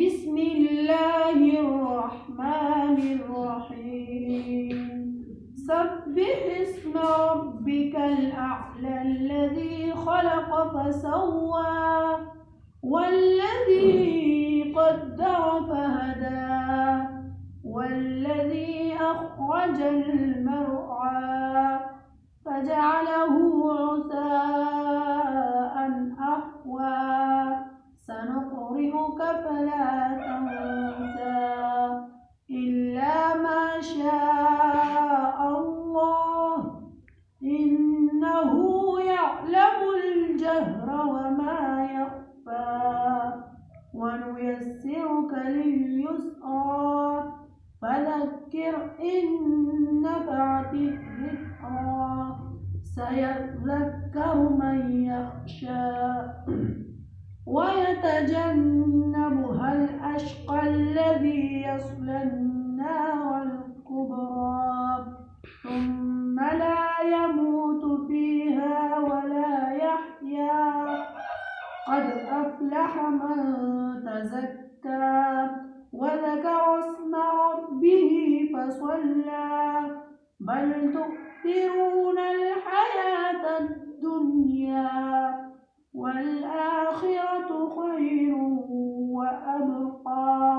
بسم الله الرحمن الرحيم. سبح اسم ربك الأعلى الذي خلق فسوى والذي قدر فهدى والذي أخرج المرعى فجعله غثاء أحوى سنقرئك فلا تنسى إلا ما شاء الله إنه يعلم الجهر وما يخفى ونيسرك لليسرى فذكر إن نفعت الذكرى سيذكر من يخشى ويتجنبها الأشقى الذي يصلى النار الكبرى ثم لا يموت فيها ولا يحيا قد أفلح من تزكى وذكر اسم ربه فصلى بل تؤثرون الحياة الدنيا والآخرة خير وأبقى